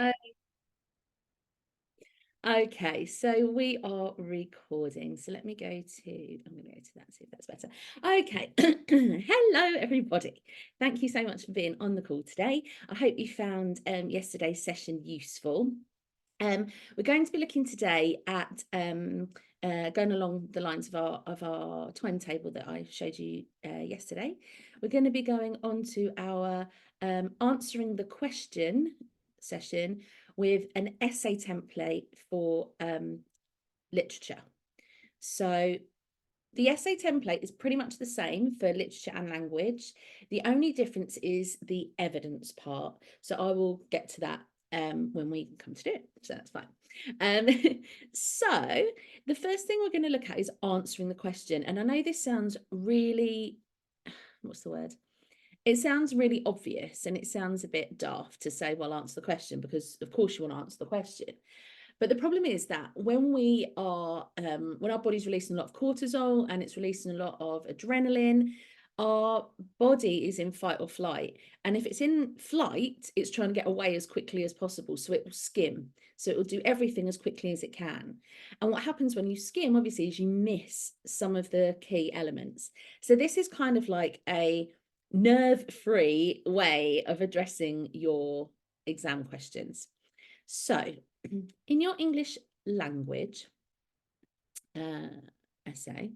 Uh, Okay, so we are recording. So let me go to, I'm going to go to that, see if that's better. Okay, hello everybody. Thank you so much for being on the call today. I hope you found yesterday's session useful. We're going to be looking today at going along the lines of our timetable that I showed you yesterday. We're going to be going on to our answering the question session with an essay template for literature. So the essay template is pretty much the same for literature and language. The only difference is the evidence part. So I will get to that when we come to do it. So that's fine. So the first thing we're going to look at is answering the question. And I know this sounds really, what's the word? It sounds really obvious and it sounds a bit daft to say, well, answer the question, because of course you want to answer the question. But the problem is that when we are, when our body's releasing a lot of cortisol and it's releasing a lot of adrenaline, our body is in fight or flight. And if it's in flight, it's trying to get away as quickly as possible. So it will skim. So it will do everything as quickly as it can. And what happens when you skim, obviously, is you miss some of the key elements. So this is kind of like a nerve-free way of addressing your exam questions. So in your English language essay,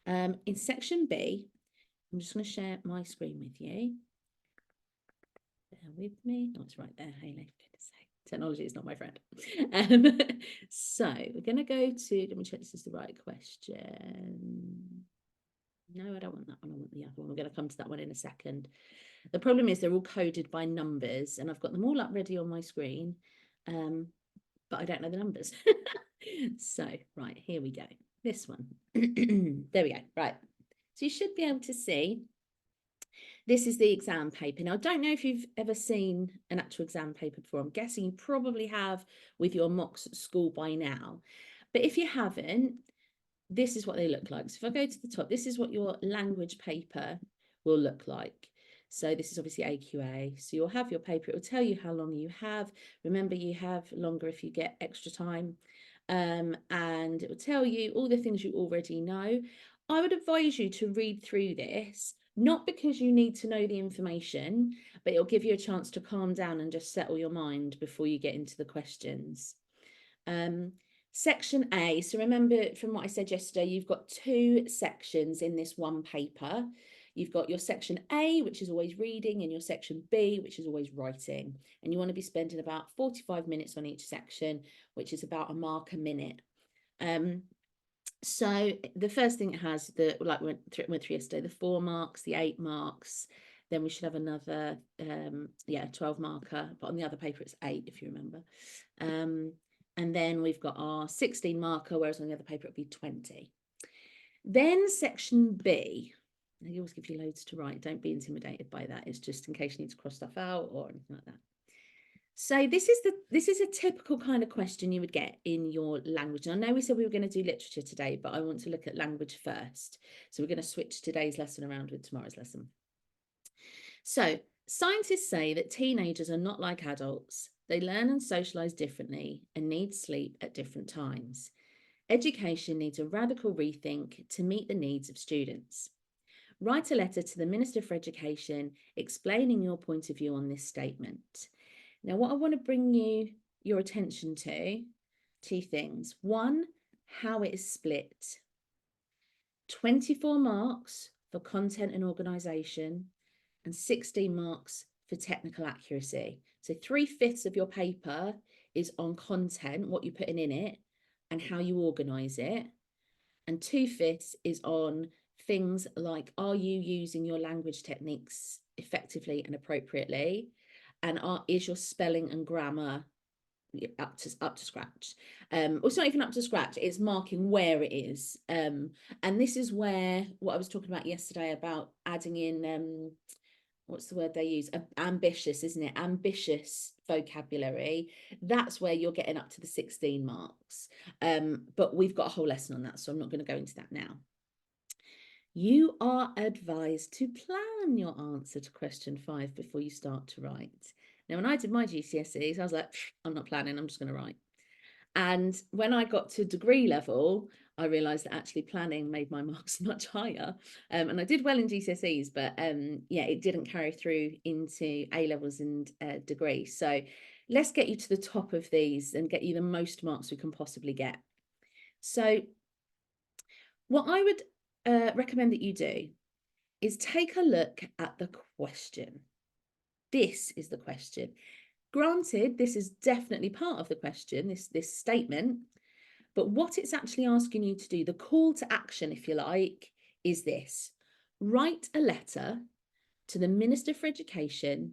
in section B, I'm just going to share my screen with you. Bear with me. Oh, it's right there, Hayley. Technology is not my friend. So we're going to go to, let me check this is the right question. No, I don't want that one. I want the other one. We're going to come to that one in a second. The problem is they're all coded by numbers and I've got them all up ready on my screen, but I don't know the numbers. So, right, here we go. This one. There we go. Right. So you should be able to see this is the exam paper. Now, I don't know if you've ever seen an actual exam paper before. I'm guessing you probably have with your mocks at school by now. But if you haven't, this is what they look like. So if I go to the top, this is what your language paper will look like. So this is obviously AQA. So you'll have your paper. It will tell you how long you have. Remember, you have longer if you get extra time. And it will tell you all the things you already know. I would advise you to read through this, not because you need to know the information, but it'll give you a chance to calm down and just settle your mind before you get into the questions. Section A, so remember from what I said yesterday, you've got two sections in this one paper. You've got your section A, which is always reading, and your section B, which is always writing. And you want to be spending about 45 minutes on each section, which is about a mark a minute. So the first thing it has, the like we went through yesterday, the 4 marks, the 8 marks, then we should have another 12 marker, but on the other paper it's 8 if you remember. And then we've got our 16 marker, whereas on the other paper it'd be 20. Then section B, they always give you loads to write. Don't be intimidated by that. It's just in case you need to cross stuff out or anything like that. So this is a typical kind of question you would get in your language. And I know we said we were going to do literature today, but I want to look at language first. So we're going to switch today's lesson around with tomorrow's lesson. So scientists say that teenagers are not like adults. They learn and socialize differently and need sleep at different times. Education needs a radical rethink to meet the needs of students. Write a letter to the Minister for Education explaining your point of view on this statement. Now, what I want to bring your attention to, 2 things. One, how it is split. 24 marks for content and organisation and 16 marks for technical accuracy. So 3/5 of your paper is on content, what you're putting in it, and how you organise it. And 2/5 is on things like, are you using your language techniques effectively and appropriately? And is your spelling and grammar up to scratch? Or it's not even up to scratch, it's marking where it is. And this is where what I was talking about yesterday about adding in what's the word they use? Ambitious, isn't it? Ambitious vocabulary. That's where you're getting up to the 16 marks. But we've got a whole lesson on that, so I'm not going to go into that now. You are advised to plan your answer to question 5 before you start to write. Now, when I did my GCSEs, I was like, I'm not planning, I'm just going to write. And when I got to degree level, I realised that actually planning made my marks much higher. And I did well in GCSEs, but yeah, it didn't carry through into A levels and degree. So let's get you to the top of these and get you the most marks we can possibly get. So what I would recommend that you do is take a look at the question. This is the question. Granted, this is definitely part of the question, this statement, but what it's actually asking you to do, the call to action, if you like, is this. Write a letter to the Minister for Education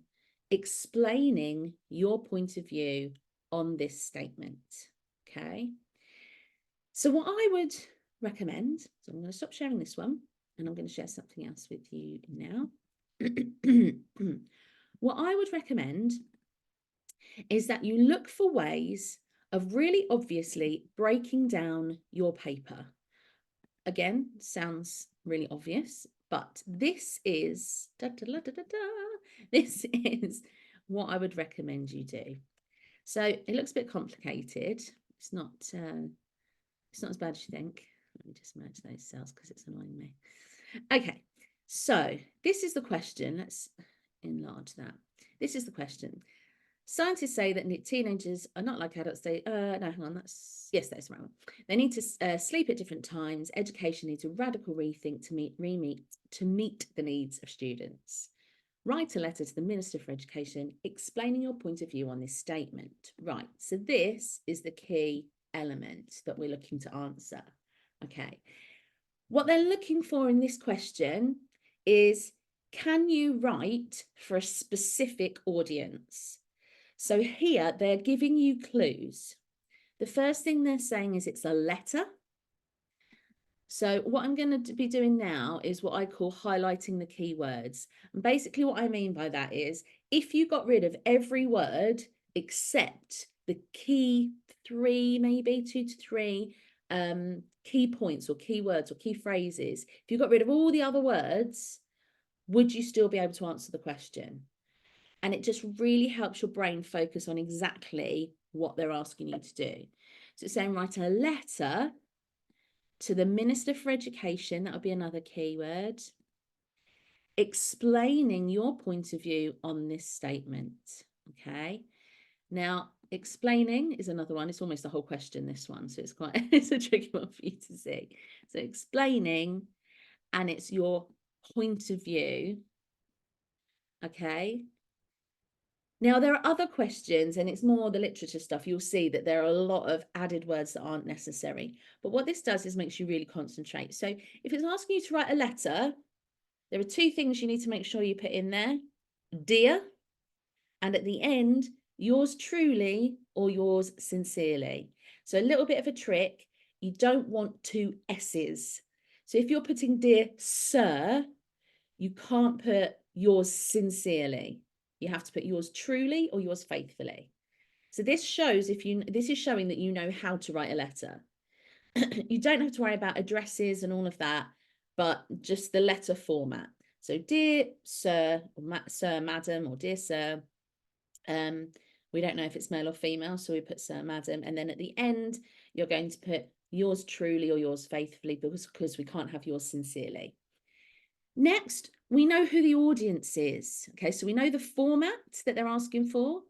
explaining your point of view on this statement, okay? So what I would recommend, so I'm going to stop sharing this one, and I'm going to share something else with you now. What I would recommend is that you look for ways of really obviously breaking down your paper. Again, sounds really obvious, but this is this is what I would recommend you do. So it looks a bit complicated. It's not as bad as you think. Let me just merge those cells because it's annoying me. Okay, so this is the question. Let's enlarge that. This is the question. Scientists say that teenagers are not like adults. No, hang on, that's the right one. They need to sleep at different times. Education needs a radical rethink to meet the needs of students. Write a letter to the Minister for Education explaining your point of view on this statement. Right, so this is the key element that we're looking to answer. Okay, what they're looking for in this question is, can you write for a specific audience? So here they're giving you clues. The first thing they're saying is it's a letter. So what I'm going to be doing now is what I call highlighting the key words. And basically what I mean by that is, if you got rid of every word except the key 3, maybe 2 to 3 key points or key words or key phrases, if you got rid of all the other words, would you still be able to answer the question? And it just really helps your brain focus on exactly what they're asking you to do. So it's saying write a letter to the Minister for Education, that would be another keyword, explaining your point of view on this statement, okay? Now, explaining is another one. It's almost the whole question, this one, so it's it's a tricky one for you to see. So explaining, and it's your point of view, okay? Now, there are other questions, and it's more the literature stuff. You'll see that there are a lot of added words that aren't necessary. But what this does is makes you really concentrate. So if it's asking you to write a letter, there are 2 things you need to make sure you put in there. Dear, and at the end, yours truly or yours sincerely. So a little bit of a trick. You don't want 2 S's. So if you're putting dear sir, you can't put yours sincerely. You have to put yours truly or yours faithfully. So this shows this is showing that you know how to write a letter. You don't have to worry about addresses and all of that, but just the letter format. So dear sir, or sir, madam, or dear sir. We don't know if it's male or female, so we put sir, madam, and then at the end you're going to put yours truly or yours faithfully, because we can't have yours sincerely. Next, we know who the audience is. Okay, so we know the format that they're asking for.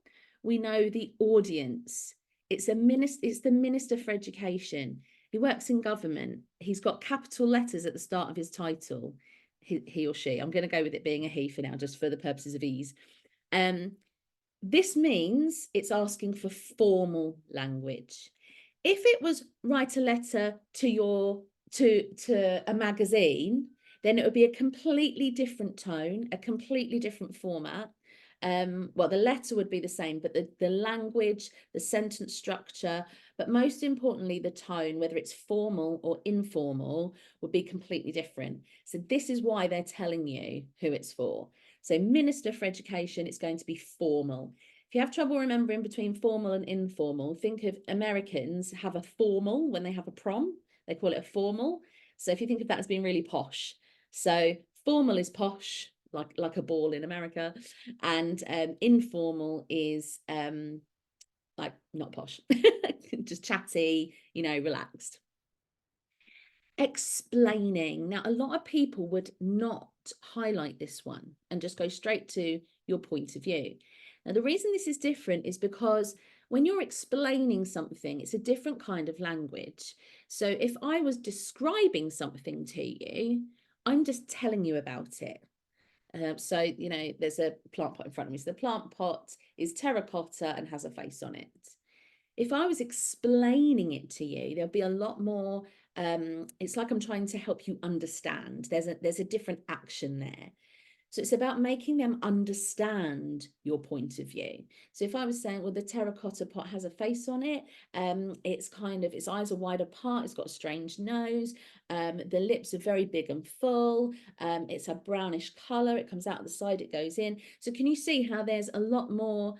We know the audience. It's the Minister for Education. He works in government. He's got capital letters at the start of his title, he or she. I'm going to go with it being a he for now, just for the purposes of ease. This means it's asking for formal language. If it was write a letter to a magazine, then it would be a completely different tone, a completely different format. Well, the letter would be the same, but the language, the sentence structure, but most importantly, the tone, whether it's formal or informal, would be completely different. So this is why they're telling you who it's for. So Minister for Education, it's going to be formal. If you have trouble remembering between formal and informal, think of Americans have a formal when they have a prom, they call it a formal. So if you think of that as being really posh, so formal is posh, like a ball in America. And informal is like not posh, just chatty, you know, relaxed. Explaining. Now, a lot of people would not highlight this one and just go straight to your point of view. Now, the reason this is different is because when you're explaining something, it's a different kind of language. So if I was describing something to you, I'm just telling you about it. So, you know, there's a plant pot in front of me. So the plant pot is terracotta and has a face on it. If I was explaining it to you, there'll be a lot more, it's like I'm trying to help you understand. There's a different action there. So it's about making them understand your point of view. So if I was saying, well, the terracotta pot has a face on it, it's kind of, its eyes are wide apart, it's got a strange nose, the lips are very big and full, it's a brownish color, it comes out the side, it goes in. So can you see how there's a lot more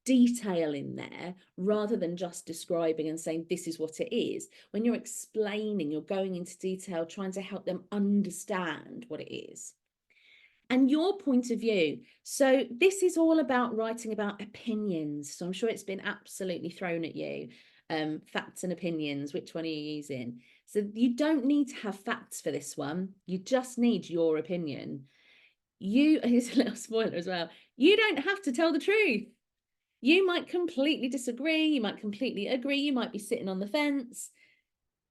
detail in there rather than just describing and saying this is what it is? When you're explaining, you're going into detail, trying to help them understand what it is and your point of view. So this is all about writing about opinions. So I'm sure it's been absolutely thrown at you. Facts and opinions, which one are you using? So you don't need to have facts for this one. You just need your opinion. Here's a little spoiler as well. You don't have to tell the truth. You might completely disagree. You might completely agree. You might be sitting on the fence.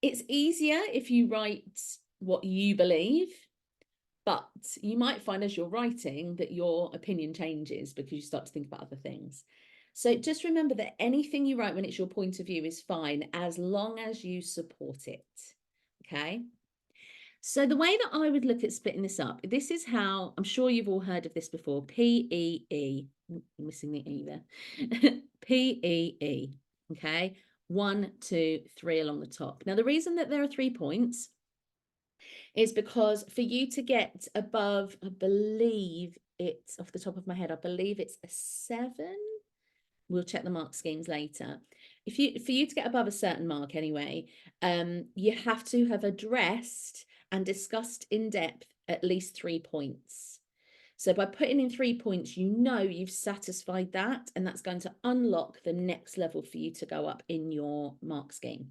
It's easier if you write what you believe. But you might find as you're writing that your opinion changes because you start to think about other things. So just remember that anything you write when it's your point of view is fine as long as you support it. Okay. So the way that I would look at splitting this up, this is how, I'm sure you've all heard of this before, P-E-E, missing the E there, P-E-E, okay? 1, 2, 3 along the top. Now, the reason that there are 3 points is because for you to get above, I believe it's off the top of my head, I believe it's a 7. We'll check the mark schemes later. For you to get above a certain mark anyway, you have to have addressed and discussed in depth at least 3 points. So by putting in 3 points, you know you've satisfied that, and that's going to unlock the next level for you to go up in your mark scheme.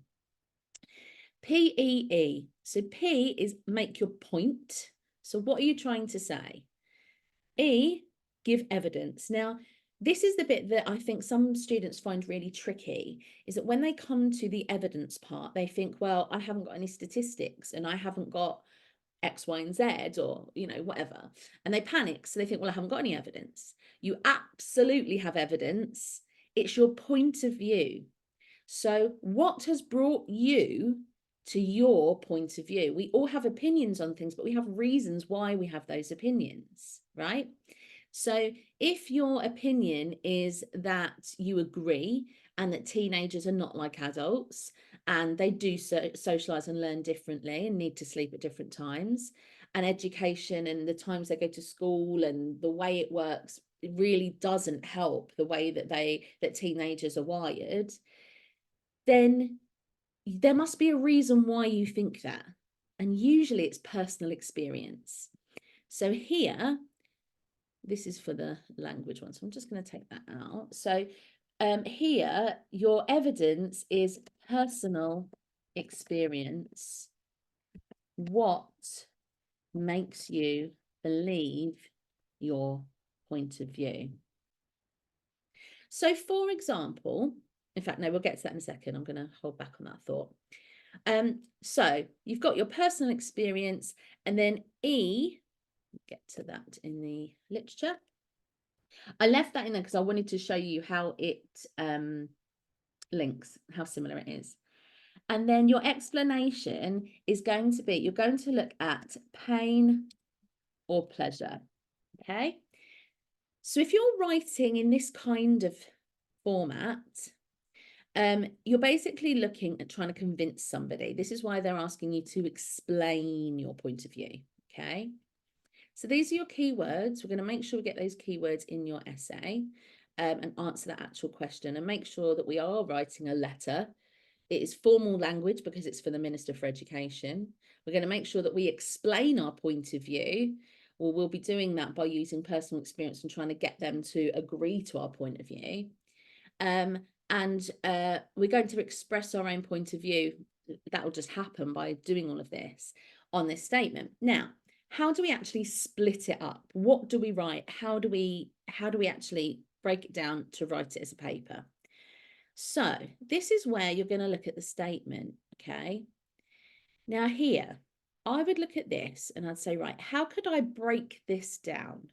PEE. So P is make your point. So what are you trying to say? E, give evidence. Now, this is the bit that I think some students find really tricky, is that when they come to the evidence part, they think, well, I haven't got any statistics and I haven't got X, Y, and Z, or, you know, whatever. And they panic. So they think, well, I haven't got any evidence. You absolutely have evidence. It's your point of view. So what has brought you to your point of view? We all have opinions on things, but we have reasons why we have those opinions, right? So if your opinion is that you agree and that teenagers are not like adults and they do socialize and learn differently and need to sleep at different times, and education and the times they go to school and the way it works, it really doesn't help the way that teenagers are wired, then there must be a reason why you think that. And usually it's personal experience. So here, this is for the language one. So I'm just going to take that out. So here, your evidence is personal experience. What makes you believe your point of view? So for example, in fact, no, we'll get to that in a second. I'm going to hold back on that thought. So you've got your personal experience, and then E, get to that in the literature. I left that in there because I wanted to show you how it links, how similar it is. And then your explanation is going to be, you're going to look at pain or pleasure, okay? So if you're writing in this kind of format, you're basically looking at trying to convince somebody. This is why they're asking you to explain your point of view, okay? So these are your keywords. We're going to make sure we get those keywords in your essay and answer that actual question, and make sure that we are writing a letter. It is formal language because it's for the Minister for Education. We're going to make sure that we explain our point of view. Well, we'll be doing that by using personal experience and trying to get them to agree to our point of view. And we're going to express our own point of view. That will just happen by doing all of this on this statement. Now, how do we actually split it up? What do we write? How do we actually break it down to write it as a paper? So this is where you're going to look at the statement, okay? Now here, I would look at this and I'd say, right, how could I break this down?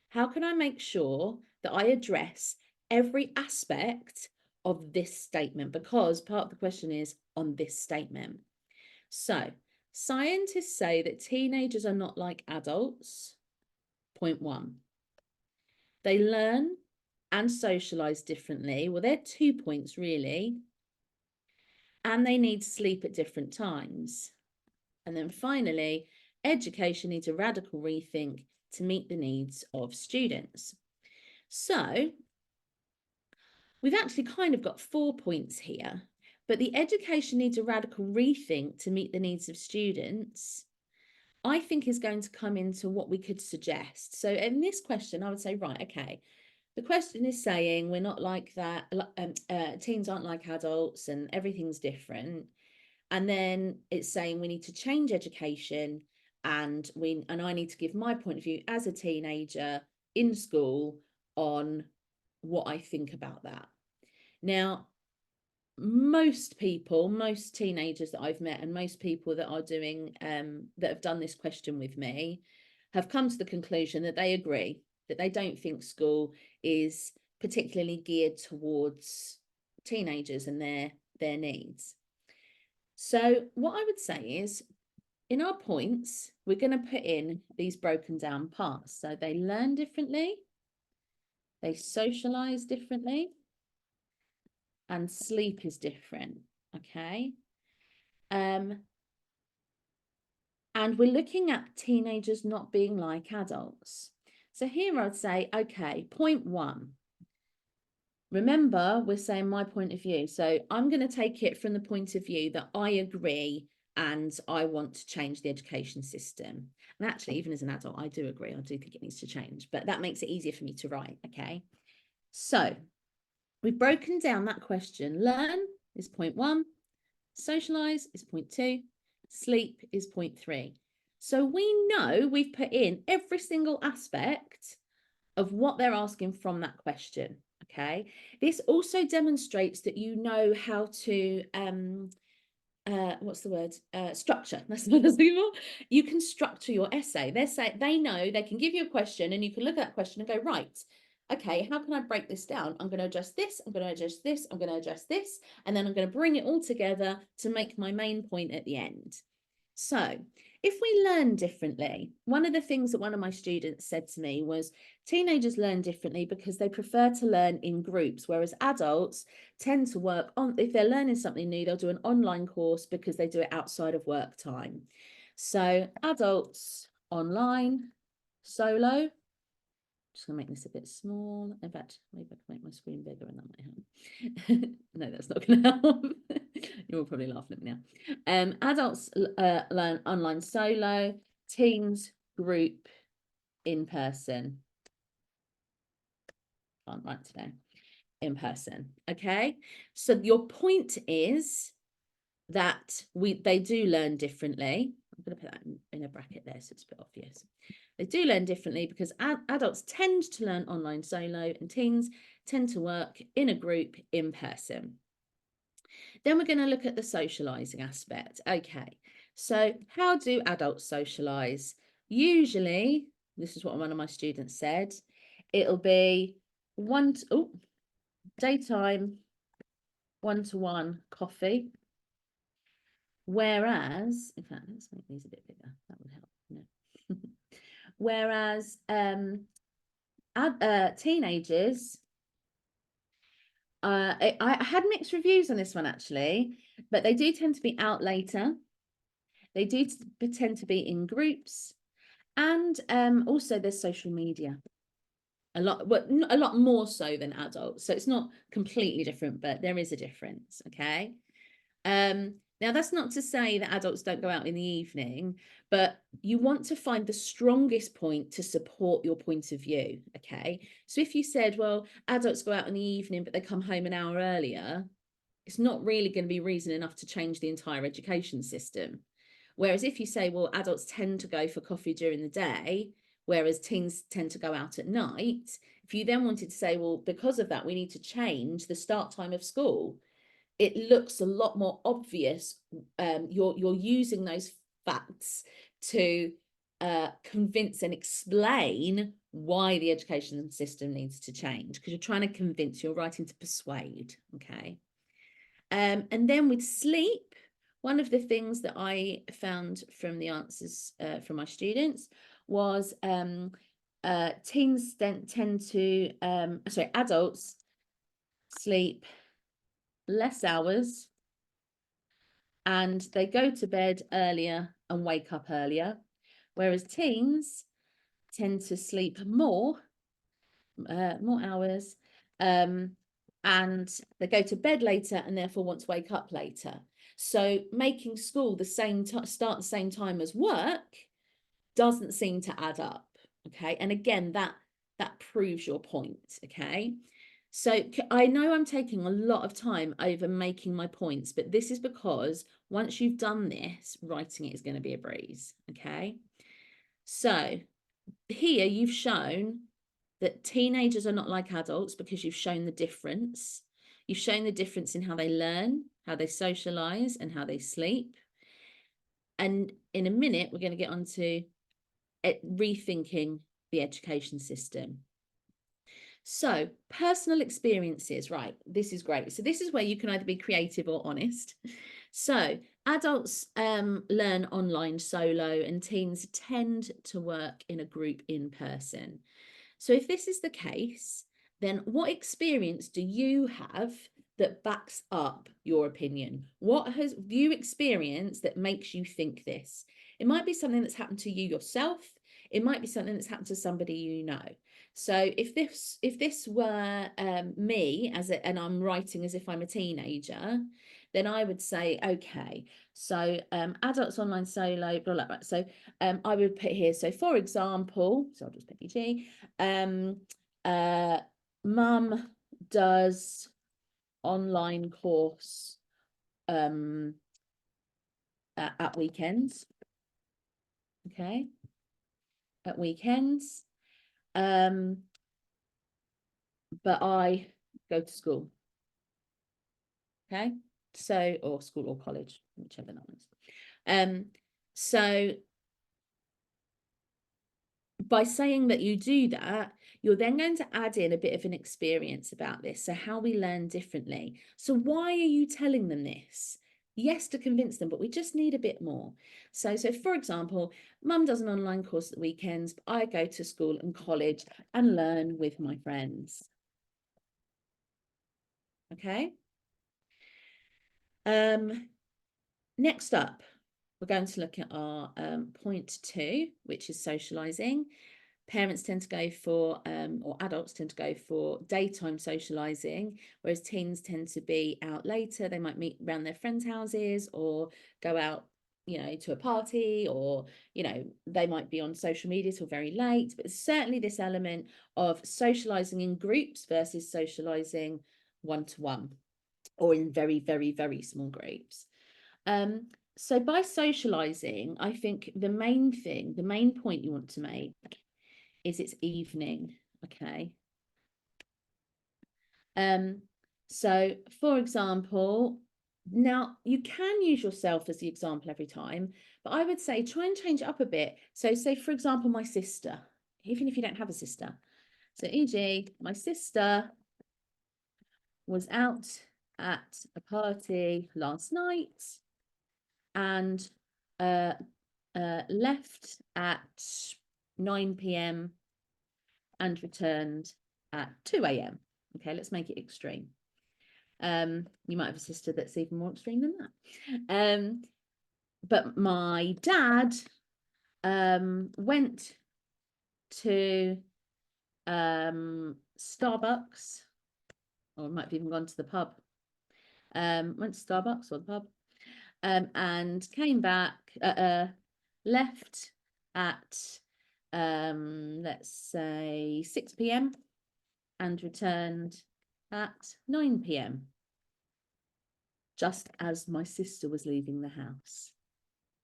How can I make sure that I address every aspect of this statement? Because part of the question is on this statement. So scientists say that teenagers are not like adults. Point one. They learn and socialize differently. Well, they're 2 points really. And they need sleep at different times. And then finally, education needs a radical rethink to meet the needs of students. So we've actually kind of got 4 points here, but the education needs a radical rethink to meet the needs of students, I think is going to come into what we could suggest. So in this question, I would say, right, okay, the question is saying we're not like that, teens aren't like adults and everything's different. And then it's saying we need to change education and I need to give my point of view as a teenager in school on what I think about that. Now, most teenagers that I've met and most people that are doing, that have done this question with me have come to the conclusion that they agree, that they don't think school is particularly geared towards teenagers and their needs. So what I would say is, in our points, we're going to put in these broken down parts. So they learn differently, they socialize differently, and sleep is different, okay? And we're looking at teenagers not being like adults. So here I'd say, okay, point one. Remember, we're saying my point of view. So I'm going to take it from the point of view that I agree and I want to change the education system. And actually, even as an adult, I do agree. I do think it needs to change, but that makes it easier for me to write, okay? So we've broken down that question. Learn is point one. Socialize is point two. Sleep is point three. So we know we've put in every single aspect of what they're asking from that question, okay? This also demonstrates that you know how to, what's the word? Structure. That's the word I was looking for. You can structure your essay. They know they can give you a question and you can look at that question and go, right, okay, how can I break this down? I'm going to adjust this, I'm going to adjust this, I'm going to adjust this, and then I'm going to bring it all together to make my main point at the end. So if we learn differently, one of the things that one of my students said to me was teenagers learn differently because they prefer to learn in groups, whereas adults tend to work on, if they're learning something new, they'll do an online course because they do it outside of work time. So adults online, solo. Just gonna make this a bit small. In fact, maybe I can make my screen bigger and that might help. No, that's not gonna help. You're all probably laughing at me now. Adults learn online solo, teens group in person. Can't write today. In person. Okay. So your point is that they do learn differently. I'm going to put that in a bracket there so it's a bit obvious. They do learn differently because adults tend to learn online solo and teens tend to work in a group in person. Then we're going to look at the socializing aspect. Okay, so how do adults socialize? Usually, this is what one of my students said, it'll be daytime, one-to-one coffee. Whereas, in fact, let's make these a bit bigger. That would help. No. Whereas teenagers, I had mixed reviews on this one actually, but they do tend to be out later. They do tend to be in groups, and also there's social media. A lot more so than adults. So it's not completely different, but there is a difference. Okay. Now, that's not to say that adults don't go out in the evening, but you want to find the strongest point to support your point of view. Okay. So if you said, well, adults go out in the evening, but they come home an hour earlier, it's not really going to be reason enough to change the entire education system. Whereas if you say, well, adults tend to go for coffee during the day, whereas teens tend to go out at night, if you then wanted to say, well, because of that, we need to change the start time of school, it looks a lot more obvious. You're using those facts to convince and explain why the education system needs to change, because you're trying to convince, you're writing to persuade. Okay. And then with sleep, one of the things that I found from the answers from my students was teens tend to, adults sleep less hours and they go to bed earlier and wake up earlier, whereas teens tend to sleep more hours, and they go to bed later and therefore want to wake up later. So making school the same start the same time as work doesn't seem to add up. Okay, and again, that proves your point. Okay. So I know I'm taking a lot of time over making my points, but this is because once you've done this, writing it is going to be a breeze. Okay. So here you've shown that teenagers are not like adults because you've shown the difference. You've shown the difference in how they learn, how they socialize, and how they sleep. And in a minute, we're going to get on to rethinking the education system. So personal experiences, right? This is great. So this is where you can either be creative or honest. So adults learn online solo and teens tend to work in a group in person. So if this is the case, then what experience do you have that backs up your opinion? What have you experienced that makes you think this? It might be something that's happened to you yourself. It might be something that's happened to somebody you know. So if this were me and I'm writing as if I'm a teenager, then I would say, okay, so adults online solo, blah, blah, blah. So I would put here, so for example, so I'll just put EG, mum does online course at weekends. Okay. At weekends. But I go to school. Okay. So, or school or college, whichever that is. So by saying that you do that, you're then going to add in a bit of an experience about this. So how we learn differently. So why are you telling them this? Yes, to convince them, but we just need a bit more. So for example, mum does an online course at the weekends, but I go to school and college and learn with my friends. Okay. Next up, we're going to look at our point 2, which is socializing. Parents tend to go for, or adults tend to go for daytime socializing, whereas teens tend to be out later. They might meet around their friends' houses or go out, to a party, or, they might be on social media till very late. But certainly this element of socializing in groups versus socializing one-to-one or in very, very, very small groups. So by socializing, I think the main point you want to make is it's evening. Okay. So for example, now you can use yourself as the example every time, but I would say try and change it up a bit. So say, for example, my sister, even if you don't have a sister. So e.g., my sister was out at a party last night and left at 9 p.m. and returned at 2 a.m. Okay, let's make it extreme. You might have a sister that's even more extreme than that. But my dad went to Starbucks, or might have even gone to the pub. Went to Starbucks or the pub, and came back, left at, let's say 6 p.m. and returned at 9 p.m. just as my sister was leaving the house.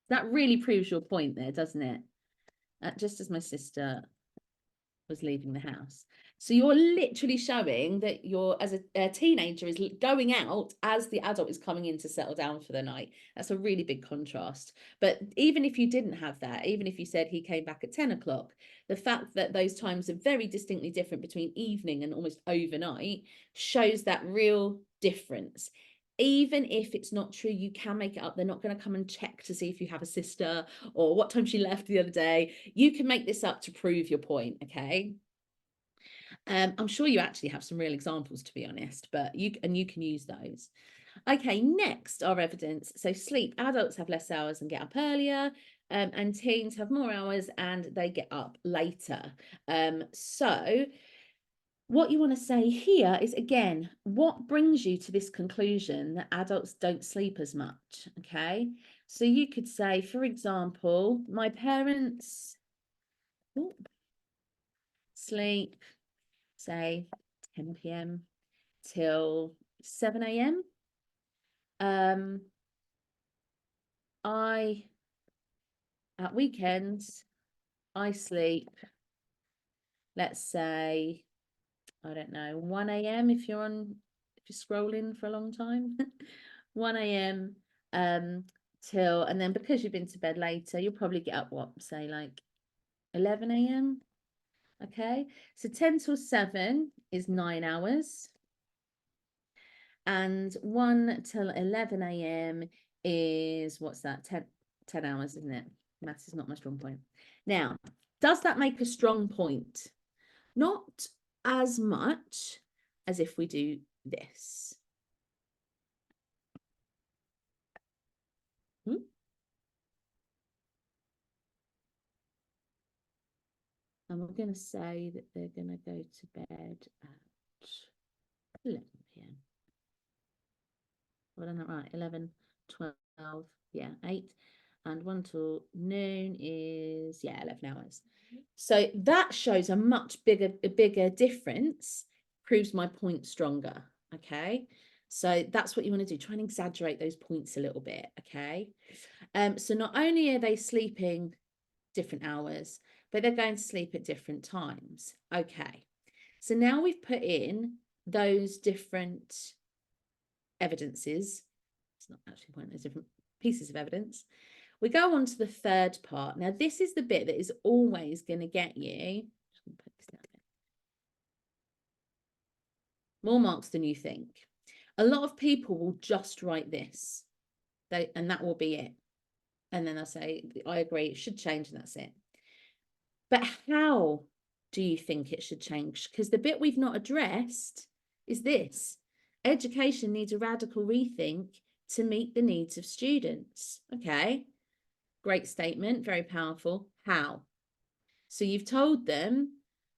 That really proves your point there, doesn't it? Just as my sister was leaving the house. So you're literally showing that you're, as a teenager, is going out as the adult is coming in to settle down for the night. That's a really big contrast. But even if you didn't have that, even if you said he came back at 10 o'clock, the fact that those times are very distinctly different between evening and almost overnight shows that real difference. Even if it's not true, you can make it up. They're not going to come and check to see if you have a sister or what time she left the other day. You can make this up to prove your point, okay? I'm sure you actually have some real examples, to be honest, but you can use those. Okay, next, our evidence. So sleep, adults have less hours and get up earlier, and teens have more hours and they get up later. So what you want to say here is, again, what brings you to this conclusion that adults don't sleep as much? Okay, so you could say, for example, my parents sleep, say 10 p.m. till 7 a.m. At weekends, I sleep, let's say, I don't know, 1 a.m. if you're scrolling for a long time, 1 a.m. till, and then because you've been to bed later, you'll probably get up, what, say like 11 a.m. Okay, so 10 till 7 is 9 hours. And 1 till 11 a.m. is, what's that, 10 hours, isn't it? Maths is not my strong point. Now, does that make a strong point? Not as much as if we do this. And we're going to say that they're going to go to bed at 11 p.m. Well, I'm not right. 11, 12, yeah, 8. And 1 till noon is, yeah, 11 hours. So that shows a much bigger difference, proves my point stronger, okay? So that's what you want to do. Try and exaggerate those points a little bit, okay? So not only are they sleeping different hours, but they're going to sleep at different times. Okay, so now we've put in those different evidences. It's not actually pointing, those different pieces of evidence. We go on to the third part. Now, this is the bit that is always going to get you more marks than you think. A lot of people will just write this, and that will be it. And then they'll say, I agree, it should change, and that's it. But how do you think it should change? Because the bit we've not addressed is this. Education needs a radical rethink to meet the needs of students. Okay, great statement, very powerful. How? So you've told them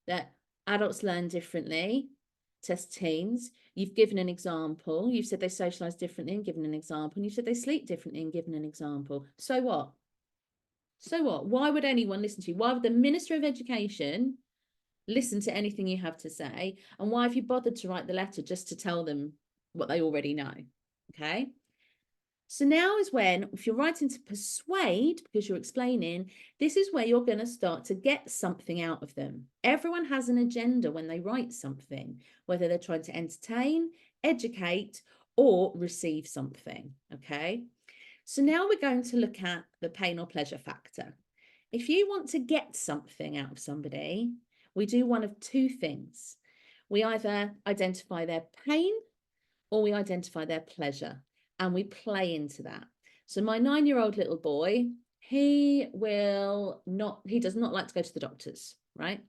that adults learn differently, test teens. You've given an example. You've said they socialise differently and given an example. And you've said they sleep differently and given an example. So what? So what? Why would anyone listen to you? Why would the Minister of Education listen to anything you have to say? And why have you bothered to write the letter just to tell them what they already know? Okay. So now is when, if you're writing to persuade, because you're explaining, this is where you're going to start to get something out of them. Everyone has an agenda when they write something, whether they're trying to entertain, educate, or receive something. Okay. So now we're going to look at the pain or pleasure factor. If you want to get something out of somebody, we do one of two things. We either identify their pain or we identify their pleasure, and we play into that. So my 9-year-old little boy, he does not like to go to the doctors, right?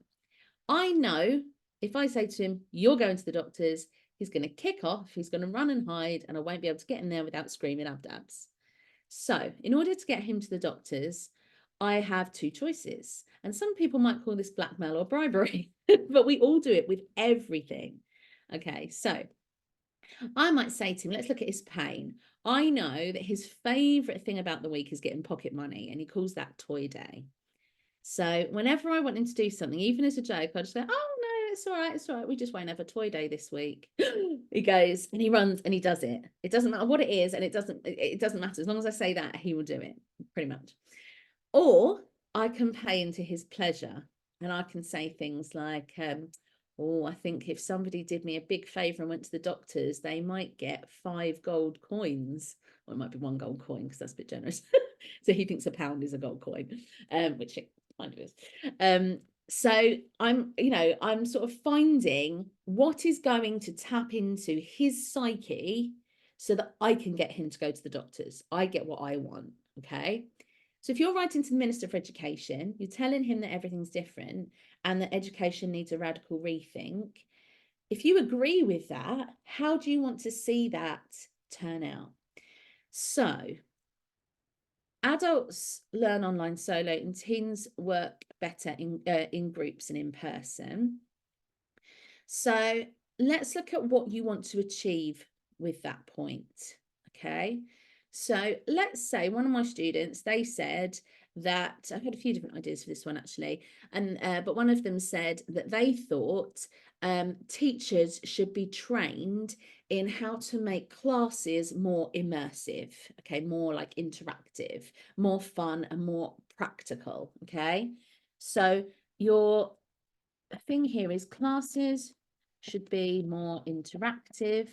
I know if I say to him, you're going to the doctors, he's going to kick off, he's going to run and hide, and I won't be able to get in there without screaming abdabs. So in order to get him to the doctors, I have two choices. And some people might call this blackmail or bribery, but we all do it with everything. Okay, so I might say to him, let's look at his pain. I know that his favorite thing about the week is getting pocket money, and he calls that toy day. So whenever I want him to do something, even as a joke, I just go, oh no, it's all right, it's all right. We just won't have a toy day this week. He goes and he runs and he does it. It doesn't matter what it is, and it doesn't matter. As long as I say that, he will do it, pretty much. Or I can play into his pleasure, and I can say things like, oh, I think if somebody did me a big favor and went to the doctors, they might get 5 gold coins. Or it might be 1 gold coin, because that's a bit generous. So he thinks a pound is a gold coin, which it kind of is. So I'm sort of finding what is going to tap into his psyche so that I can get him to go to the doctors. I get what I want. Okay. So if you're writing to the Minister for Education, you're telling him that everything's different and that education needs a radical rethink. If you agree with that, how do you want to see that turn out? So adults learn online solo and teens work better in groups and in person. So let's look at what you want to achieve with that point. Okay. So let's say one of my students, they said that I've had a few different ideas for this one actually, and but one of them said that they thought teachers should be trained in how to make classes more immersive, okay, more like interactive, more fun and more practical. Okay, so your thing here is classes should be more interactive.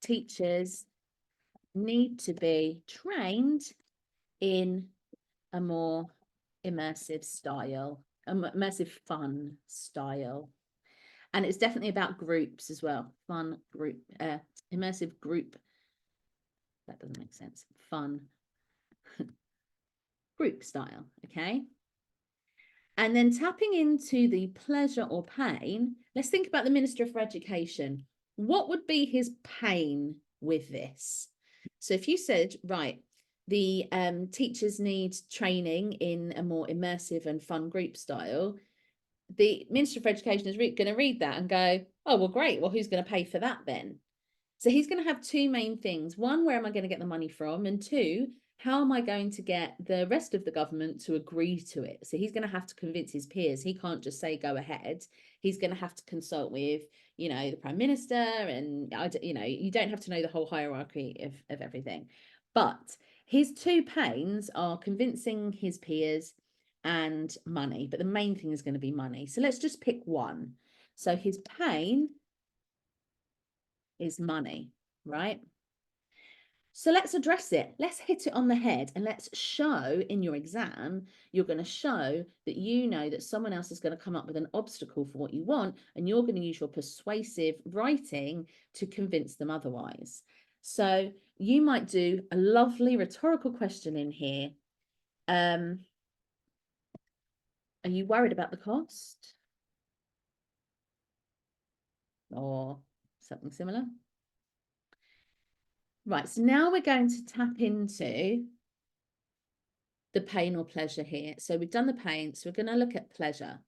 Teachers need to be trained in a more immersive style, immersive fun style. And it's definitely about groups as well. Fun group, immersive group. That doesn't make sense. Fun group style, okay? And then tapping into the pleasure or pain, let's think about the Minister for Education. What would be his pain with this? So if you said, right, the teachers need training in a more immersive and fun group style, the Minister for Education is going to read that and go, oh, well, great. Well, who's going to pay for that then? So he's going to have 2 main things. One, where am I going to get the money from? And 2, how am I going to get the rest of the government to agree to it? So he's going to have to convince his peers. He can't just say, go ahead. He's going to have to consult with, the Prime Minister. And, you don't have to know the whole hierarchy of everything. But his 2 pains are convincing his peers and money. But the main thing is going to be money. So let's just pick one. So his pain is money, right? So let's address it. Let's hit it on the head, and let's show in your exam, you're going to show that you know that someone else is going to come up with an obstacle for what you want, and you're going to use your persuasive writing to convince them otherwise. So you might do a lovely rhetorical question in here. Are you worried about the cost? Or something similar? Right, so now we're going to tap into the pain or pleasure here. So we've done the pain, so we're going to look at pleasure.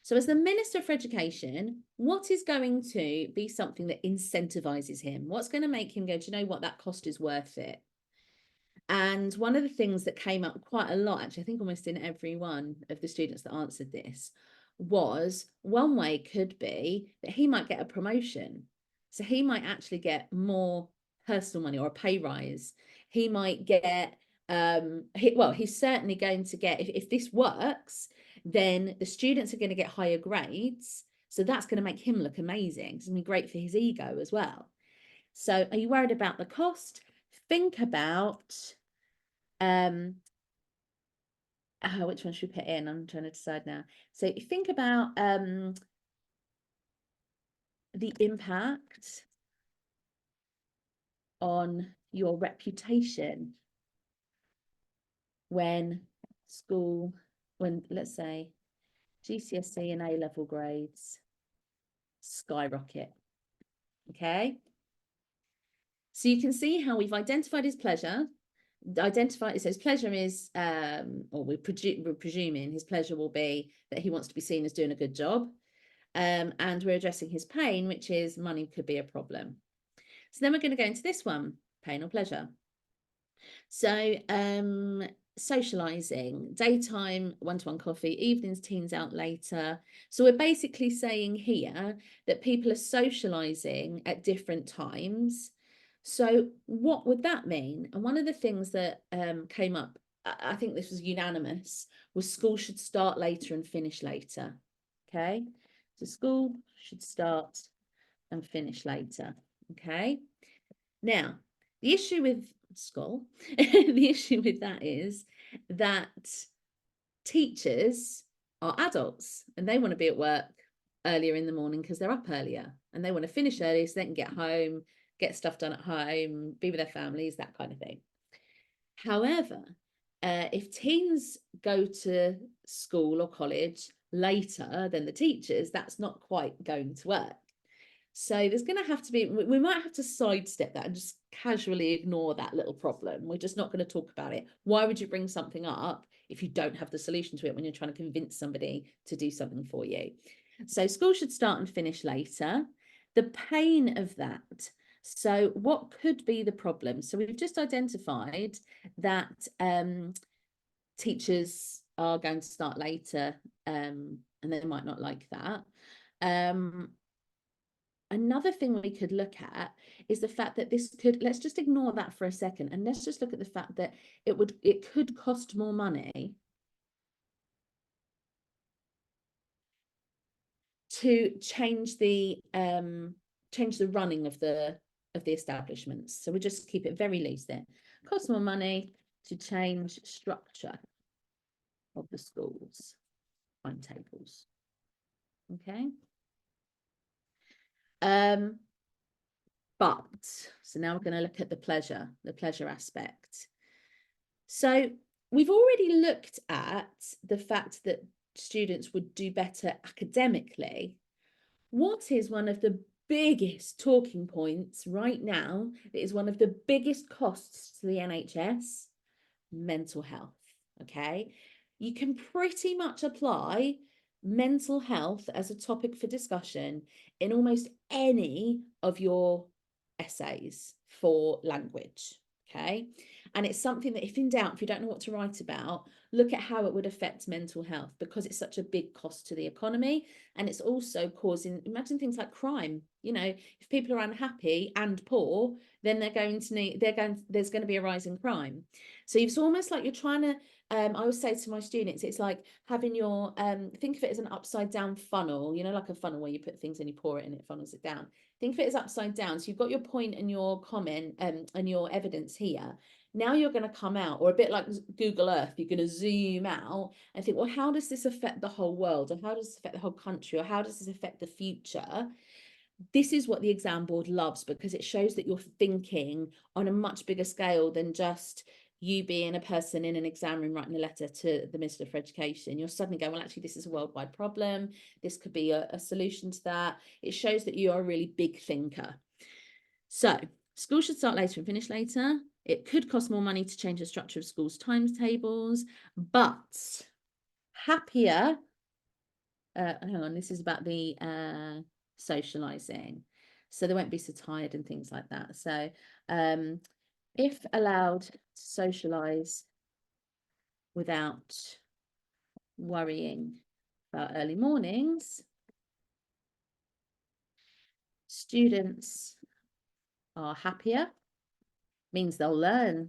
So as the Minister for Education, what is going to be something that incentivizes him? What's going to make him go, do you know what, that cost is worth it? And one of the things that came up quite a lot, actually, I think almost in every one of the students that answered this, was one way could be that he might get a promotion. So he might actually get more personal money or a pay rise. He might get, he's certainly going to get, if this works, then the students are going to get higher grades. So that's going to make him look amazing. It's going to be great for his ego as well. So are you worried about the cost? Think about which one should we put in? I'm trying to decide now. So think about the impact on your reputation when let's say GCSE and A-level grades skyrocket. Okay. So you can see how we've identified his pleasure. It says pleasure is, or we're presuming his pleasure will be that he wants to be seen as doing a good job. And we're addressing his pain, which is money could be a problem. So then we're going to go into this one, pain or pleasure. So socializing, daytime, one-to-one coffee, evenings, teens out later. So we're basically saying here that people are socializing at different times. So what would that mean? And one of the things that came up, I think this was unanimous, was school should start later and finish later. Okay, so school should start and finish later. Okay, now the issue with school, the issue with that is that teachers are adults and they want to be at work earlier in the morning because they're up earlier and they want to finish early so they can get home, get stuff done at home, be with their families, that kind of thing. However, if teens go to school or college later than the teachers, that's not quite going to work. So there's going to have to be, we might have to sidestep that and just casually ignore that little problem. We're just not going to talk about it. Why would you bring something up if you don't have the solution to it when you're trying to convince somebody to do something for you? So school should start and finish later. The pain of that. So what could be the problem? So we've just identified that teachers are going to start later and they might not like that. Another thing we could look at is the fact that this could, let's just ignore that for a second, and let's just look at the fact that it could cost more money to change the running of the establishments. So we just keep it very loose there. Cost more money to change structure of the schools timetables. Okay. But so now we're going to look at the pleasure aspect. So we've already looked at the fact that students would do better academically. What is one of the biggest talking points right now that is one of the biggest costs to the NHS? Mental health. Okay, you can pretty much apply mental health as a topic for discussion in almost any of your essays for language. Okay, and it's something that, if in doubt, if you don't know what to write about, look at how it would affect mental health, because it's such a big cost to the economy, and it's also causing, imagine things like crime. You know, if people are unhappy and poor, then there's going to be a rise in crime. So it's almost like you're trying to, I always say to my students, it's like having your, think of it as an upside down funnel, you know, like a funnel where you put things and you pour it and it funnels it down. Think of it as upside down. So you've got your point and your comment and your evidence here. Now you're going to come out, or a bit like Google Earth, you're going to zoom out and think, well, how does this affect the whole world? Or how does this affect the whole country? Or how does this affect the future? This is what the exam board loves, because it shows that you're thinking on a much bigger scale than just you being a person in an exam room writing a letter to the Minister for Education. You're suddenly going, well, actually, this is a worldwide problem. This could be a solution to that. It shows that you are a really big thinker. So school should start later and finish later. It could cost more money to change the structure of schools' timetables, but happier. Hang on, this is about the socializing. So they won't be so tired and things like that. So if allowed to socialize without worrying about early mornings, students are happier, means they'll learn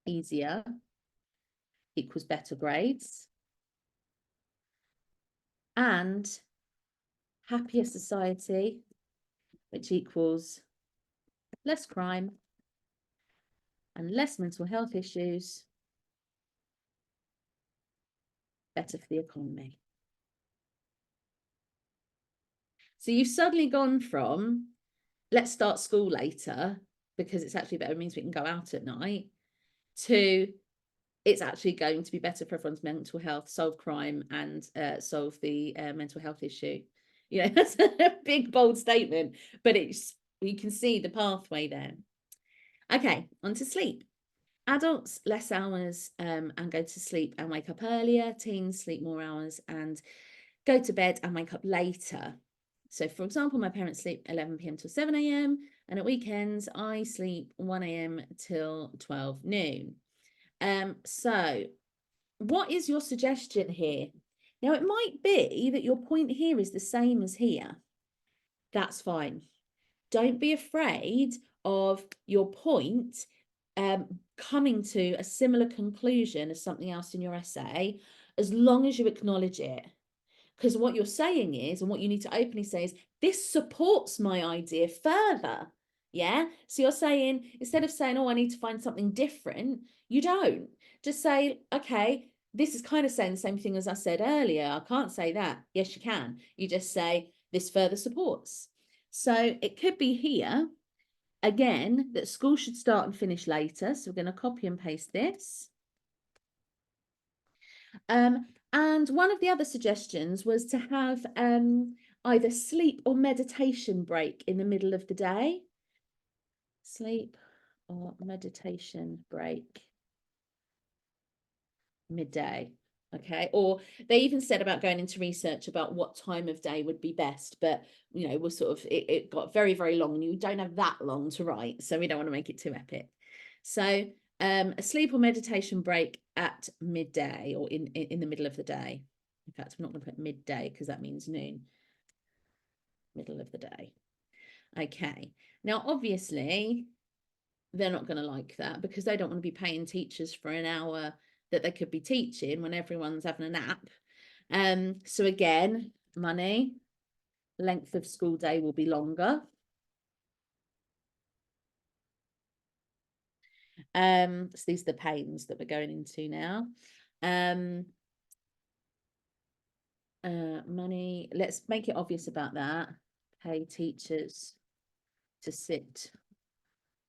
easier, equals better grades, and happier society, which equals less crime and less mental health issues, better for the economy. So you've suddenly gone from, let's start school later because it's actually better, it means we can go out at night, to it's actually going to be better for everyone's mental health, solve crime, and solve the mental health issue. You know, that's a big, bold statement, but you can see the pathway there. Okay, on to sleep. Adults, less hours and go to sleep and wake up earlier. Teens, sleep more hours and go to bed and wake up later. So, for example, my parents sleep 11 p.m. till 7 a.m. And at weekends, I sleep 1 a.m. till 12 noon. So what is your suggestion here? Now, it might be that your point here is the same as here. That's fine. Don't be afraid of your point coming to a similar conclusion as something else in your essay, as long as you acknowledge it. Because what you're saying is, and what you need to openly say is, this supports my idea further. Yeah. So you're saying, instead of saying, oh, I need to find something different, you don't. Just say, okay, this is kind of saying the same thing as I said earlier. I can't say that. Yes, you can. You just say, this further supports. So it could be here, again, that school should start and finish later. So we're going to copy and paste this. And one of the other suggestions was to have either sleep or meditation break in the middle of the day. Sleep or meditation break midday. Okay. Or they even said about going into research about what time of day would be best, but you know, we're sort of, it got very, very long and you don't have that long to write. So we don't want to make it too epic. So a sleep or meditation break at midday or in the middle of the day. In fact, I'm not going to put midday because that means noon. Middle of the day. Okay. Now, obviously, they're not going to like that because they don't want to be paying teachers for an hour that they could be teaching when everyone's having a nap. So again, money, length of school day will be longer. So these are the pains that we're going into now. Money, let's make it obvious about that. Pay teachers to sit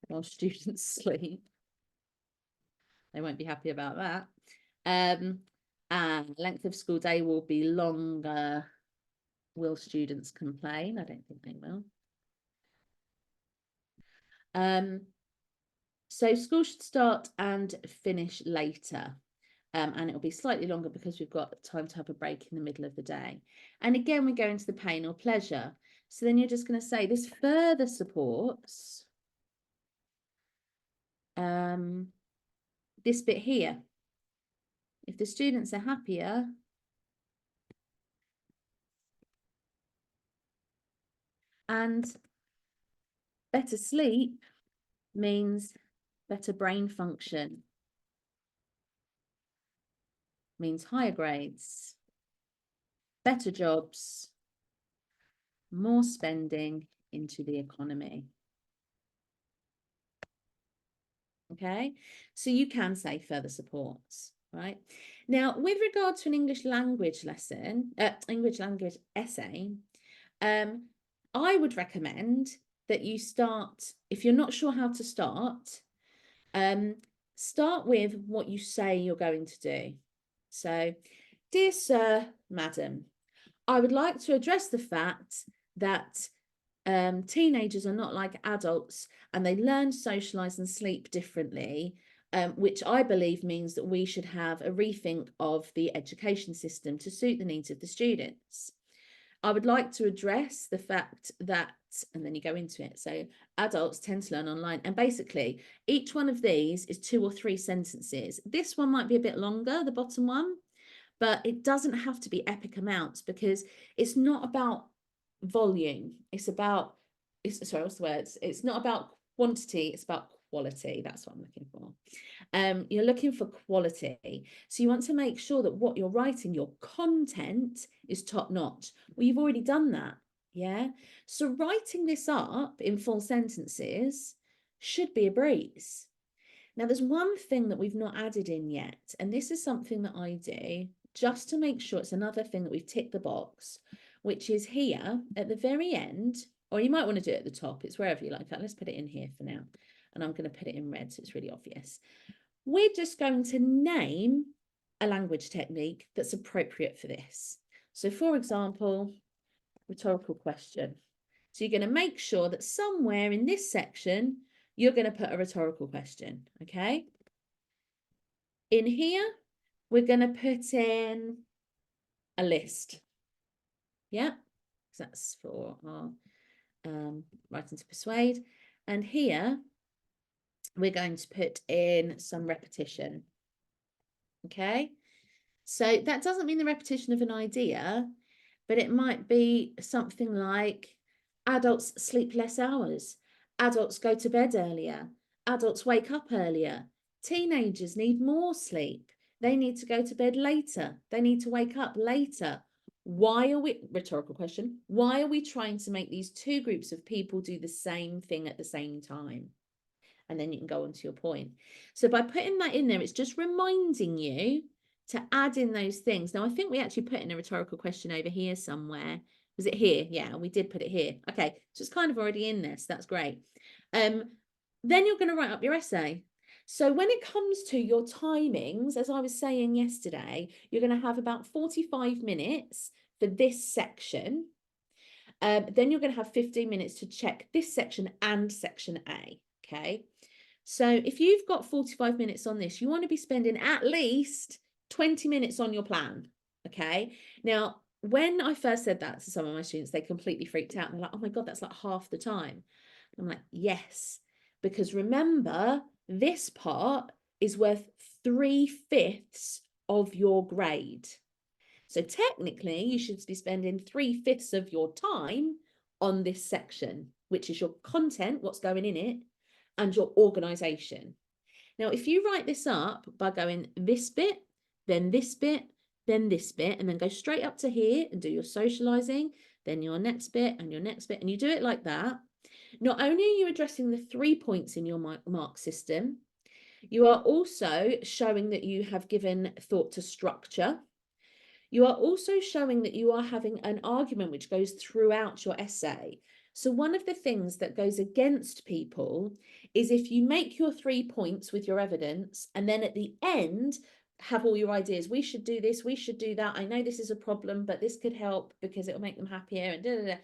while students sleep. They won't be happy about that. And length of school day will be longer. Will students complain? I don't think they will. So school should start and finish later. And it'll be slightly longer because we've got time to have a break in the middle of the day. And again, we go into the pain or pleasure. So then you're just going to say this further supports this bit here. If the students are happier, and better sleep means better brain function, means higher grades, better jobs, more spending into the economy. Okay, so you can say further supports, right? Now, with regard to an English language lesson, English language essay, I would recommend that you start, if you're not sure how to start with what you say you're going to do. So, dear sir, madam, I would like to address the fact that teenagers are not like adults and they learn, socialize and sleep differently, which I believe means that we should have a rethink of the education system to suit the needs of the students. I would like to address the fact that, and then you go into it. So adults tend to learn online. And basically, each one of these is 2 or 3 sentences. This one might be a bit longer, the bottom one, but it doesn't have to be epic amounts because it's not about volume. It's about, sorry, what's the words? It's not about quantity, it's about quality. That's what I'm looking for. You're looking for quality. So you want to make sure that what you're writing, your content is top notch. Well, you've already done that. Yeah. So writing this up in full sentences should be a breeze. Now, there's one thing that we've not added in yet, and this is something that I do just to make sure it's another thing that we've ticked the box, which is here at the very end, or you might want to do it at the top. It's wherever you like. In fact, let's put it in here for now. And I'm going to put it in red so it's really obvious. We're just going to name a language technique that's appropriate for this. So for example, rhetorical question. So you're going to make sure that somewhere in this section, you're going to put a rhetorical question, okay? In here, we're going to put in a list. Yeah, so that's for our writing to persuade. And here, we're going to put in some repetition. Okay. So that doesn't mean the repetition of an idea, but it might be something like adults sleep less hours, adults go to bed earlier, adults wake up earlier, teenagers need more sleep, they need to go to bed later, they need to wake up later. Why are we, rhetorical question, why are we trying to make these two groups of people do the same thing at the same time? And then you can go on to your point. So by putting that in there, it's just reminding you to add in those things. Now, I think we actually put in a rhetorical question over here somewhere. Was it here? Yeah, we did put it here. Okay, so it's kind of already in this. That's great. Then you're going to write up your essay. So when it comes to your timings, as I was saying yesterday, you're going to have about 45 minutes for this section. Then you're going to have 15 minutes to check this section and section A. Okay. So if you've got 45 minutes on this, you want to be spending at least 20 minutes on your plan. Okay. Now, when I first said that to some of my students, they completely freaked out. They're like, oh my God, that's like half the time. I'm like, yes, because remember, this part is worth 3/5 of your grade. So technically, you should be spending 3/5 of your time on this section, which is your content, what's going in it, and your organization. Now, if you write this up by going this bit, then this bit, then this bit, and then go straight up to here and do your socializing, then your next bit and your next bit, and you do it like that, not only are you addressing the 3 points in your mark system, you are also showing that you have given thought to structure. You are also showing that you are having an argument which goes throughout your essay. So one of the things that goes against people is if you make your 3 points with your evidence and then at the end have all your ideas. We should do this, we should do that. I know this is a problem, but this could help because it'll make them happier and da, da, da.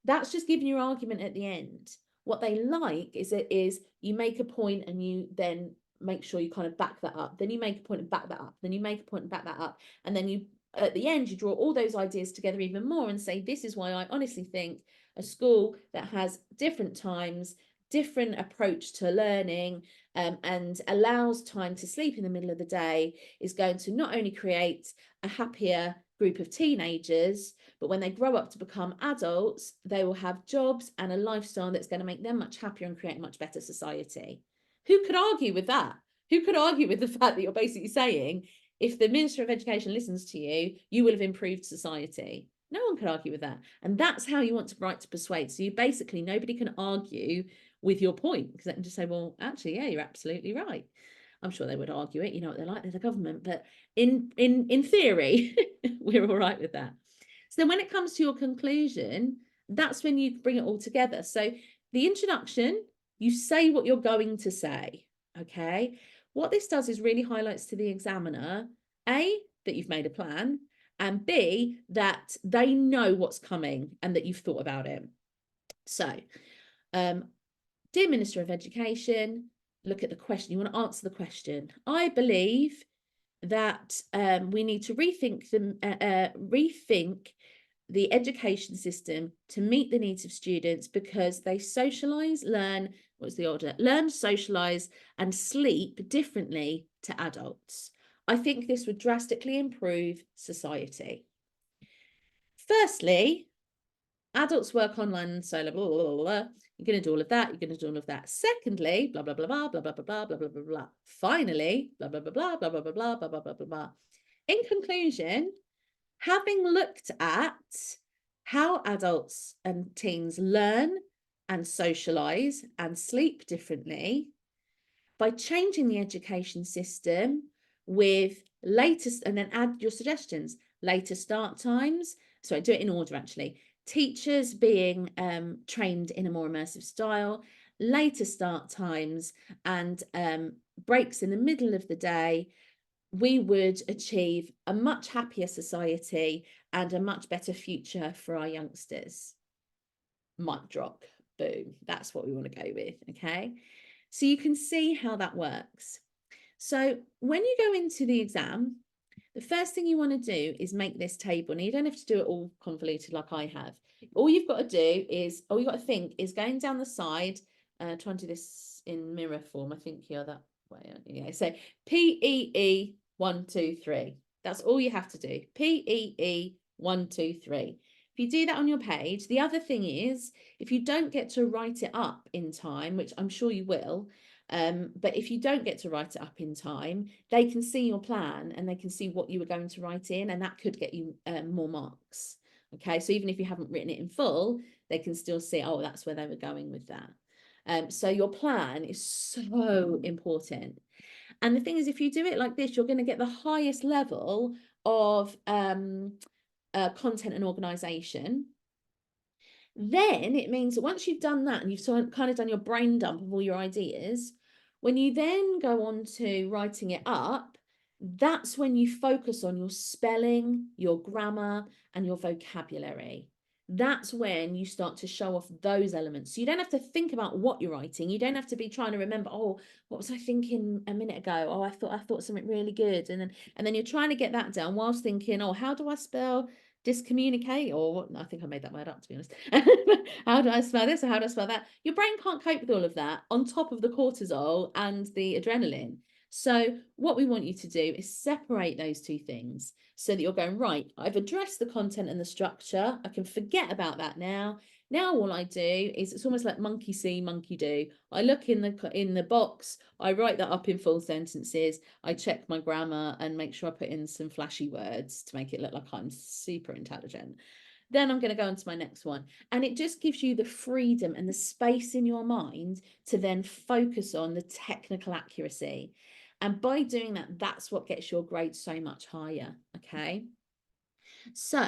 That's just giving your argument at the end. What they like is you make a point and you then make sure you kind of back that up. Then you make a point and back that up. Then you make a point and back that up. And then you at the end, you draw all those ideas together even more and say, this is why I honestly think a school that has different times, different approach to learning, and allows time to sleep in the middle of the day is going to not only create a happier group of teenagers, but when they grow up to become adults, they will have jobs and a lifestyle that's going to make them much happier and create a much better society. Who could argue with that? Who could argue with the fact that you're basically saying, if the Minister of Education listens to you, you will have improved society? No one can argue with that. And that's how you want to write to persuade. So you basically, nobody can argue with your point because they can just say, well, actually, yeah, you're absolutely right. I'm sure they would argue it. You know what they're like, they're the government. But in theory, we're all right with that. So then when it comes to your conclusion, that's when you bring it all together. So the introduction, you say what you're going to say, okay? What this does is really highlights to the examiner, A, that you've made a plan, and B, that they know what's coming and that you've thought about it. So, dear Minister of Education, look at the question. You want to answer the question. I believe that we need to rethink the education system to meet the needs of students because they socialize, learn, what's the order? Learn, socialize, and sleep differently to adults. I think this would drastically improve society. Firstly, adults work online and so blah, blah, blah, blah, blah. You're going to do all of that. You're going to do all of that. Secondly, blah, blah, blah, blah, blah, blah, blah, blah, blah, blah, blah, blah. Finally, blah, blah, blah, blah, blah, blah, blah, blah, blah, blah, blah, blah, blah. In conclusion, having looked at how adults and teens learn and socialize and sleep differently, by changing the education system with latest, and then add your suggestions, later start times. So do it in order actually. Teachers being trained in a more immersive style, later start times, and breaks in the middle of the day, we would achieve a much happier society and a much better future for our youngsters. Mic drop, boom. That's what we want to go with, okay? So you can see how that works. So when you go into the exam, the first thing you want to do is make this table. Now, you don't have to do it all convoluted like I have. All you've got to do is, all you've got to think is going down the side try and do this in mirror form. I think you're that way, aren't you? Yeah. So PEE 1, 2, 3. That's all you have to do. PEE 1, 2, 3. If you do that on your page, the other thing is, if you don't get to write it up in time, which I'm sure you will, but if you don't get to write it up in time, they can see your plan and they can see what you were going to write in, and that could get you more marks. Okay, so even if you haven't written it in full, they can still see, oh, that's where they were going with that. So your plan is so important. And the thing is, if you do it like this, you're going to get the highest level of content and organization. Then it means that once you've done that and you've kind of done your brain dump of all your ideas, when you then go on to writing it up, that's when you focus on your spelling, your grammar, and your vocabulary. That's when you start to show off those elements. So you don't have to think about what you're writing. You don't have to be trying to remember, oh, what was I thinking a minute ago? Oh, I thought something really good. And then you're trying to get that down whilst thinking, oh, how do I spell discommunicate, or what? I think I made that word up, to be honest. How do I spell this, or how do I spell that? Your brain can't cope with all of that on top of the cortisol and the adrenaline. So what we want you to do is separate those two things so that you're going, right, I've addressed the content and the structure. I can forget about that now. Now all I do is, it's almost like monkey see, monkey do. I look in the box, I write that up in full sentences, I check my grammar and make sure I put in some flashy words to make it look like I'm super intelligent. Then I'm going to go on to my next one. And it just gives you the freedom and the space in your mind to then focus on the technical accuracy. And by doing that, that's what gets your grade so much higher. Okay. So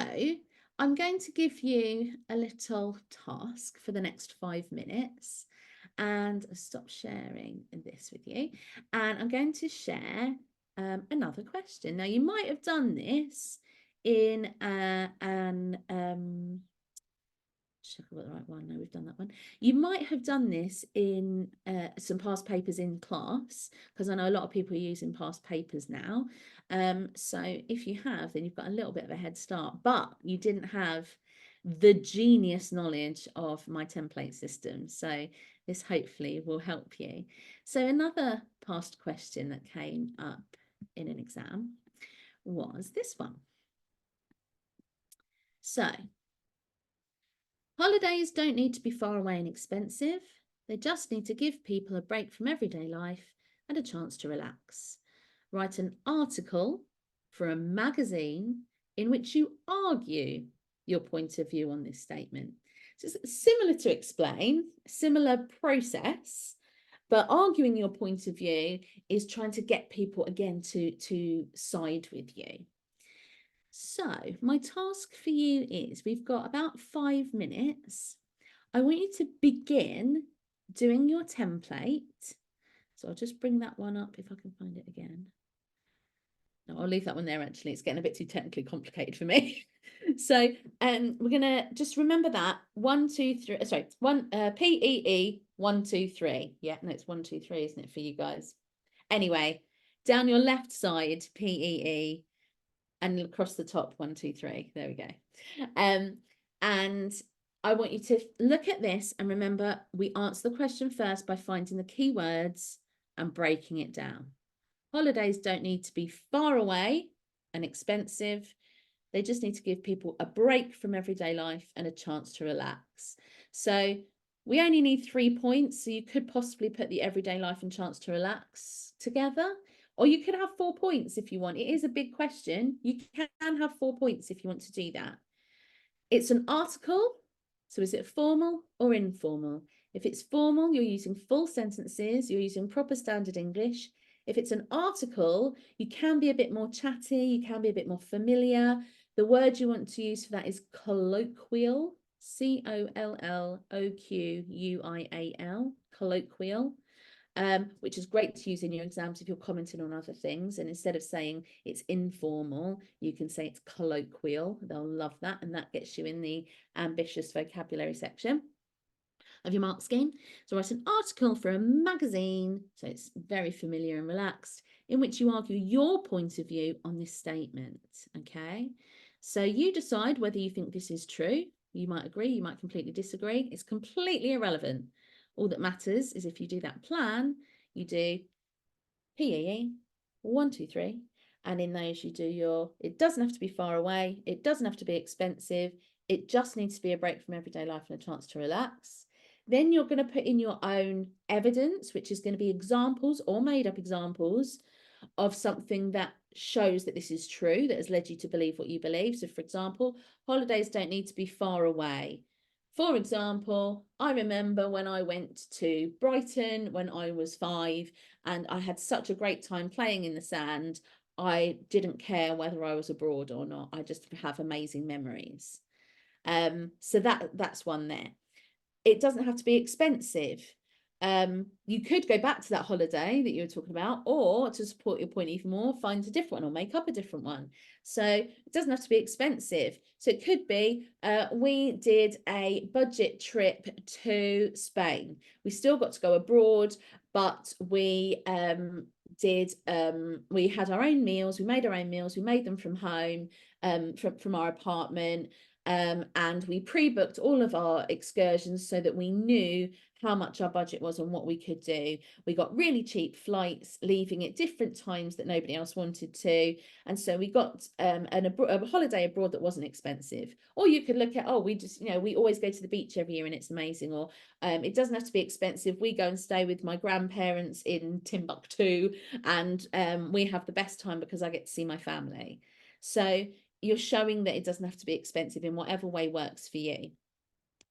I'm going to give you a little task for the next 5 minutes, and I'll stop sharing this with you. And I'm going to share another question. Now, you might have done this in check I've got the right one. No, we've done that one. You might have done this in some past papers in class, because I know a lot of people are using past papers now. So if you have, then you've got a little bit of a head start, but you didn't have the genius knowledge of my template system. So this hopefully will help you. So another past question that came up in an exam was this one. So, holidays don't need to be far away and expensive. They just need to give people a break from everyday life and a chance to relax. Write an article for a magazine in which you argue your point of view on this statement. So it's similar to explain, similar process, but arguing your point of view is trying to get people again to side with you. So my task for you is, we've got about 5 minutes. I want you to begin doing your template. So I'll just bring that one up if I can find it again. No, I'll leave that one there, actually. It's getting a bit too technically complicated for me. So we're going to just remember that 1, 2, 3, sorry, PEE 1, 2, 3. Yeah, no, it's 1, 2, 3, isn't it, for you guys? Anyway, down your left side, PEE, and across the top, 1, 2, 3. There we go. And I want you to look at this and remember, we answer the question first by finding the keywords and breaking it down. Holidays don't need to be far away and expensive. They just need to give people a break from everyday life and a chance to relax. So we only need 3 points. So you could possibly put the everyday life and chance to relax together. Or you could have 4 points if you want. It is a big question. You can have 4 points if you want to do that. It's an article. So is it formal or informal? If it's formal, you're using full sentences. You're using proper standard English. If it's an article, you can be a bit more chatty. You can be a bit more familiar. The word you want to use for that is colloquial. COLLOQUIAL. Colloquial. Which is great to use in your exams if you're commenting on other things. And instead of saying it's informal, you can say it's colloquial. They'll love that. And that gets you in the ambitious vocabulary section of your mark scheme. So write an article for a magazine, so it's very familiar and relaxed, in which you argue your point of view on this statement. Okay, so you decide whether you think this is true. You might agree, you might completely disagree. It's completely irrelevant. All that matters is if you do that plan, you do PEE, 1, 2, 3. And in those, you do your, it doesn't have to be far away. It doesn't have to be expensive. It just needs to be a break from everyday life and a chance to relax. Then you're going to put in your own evidence, which is going to be examples or made up examples of something that shows that this is true, that has led you to believe what you believe. So, for example, holidays don't need to be far away. For example, I remember when I went to Brighton when I was 5 and I had such a great time playing in the sand. I didn't care whether I was abroad or not. I just have amazing memories. So that's one there. It doesn't have to be expensive. You could go back to that holiday that you were talking about, or to support your point even more, find a different one or make up a different one. So it doesn't have to be expensive. So it could be, we did a budget trip to Spain. We still got to go abroad, but we we had our own meals, we made our own meals, we made them from home, from our apartment. And we pre-booked all of our excursions so that we knew how much our budget was and what we could do. We got really cheap flights, leaving at different times that nobody else wanted to. And so we got a holiday abroad that wasn't expensive. Or you could look at, oh, we just, we always go to the beach every year and it's amazing. Or it doesn't have to be expensive. We go and stay with my grandparents in Timbuktu and we have the best time because I get to see my family. So you're showing that it doesn't have to be expensive in whatever way works for you.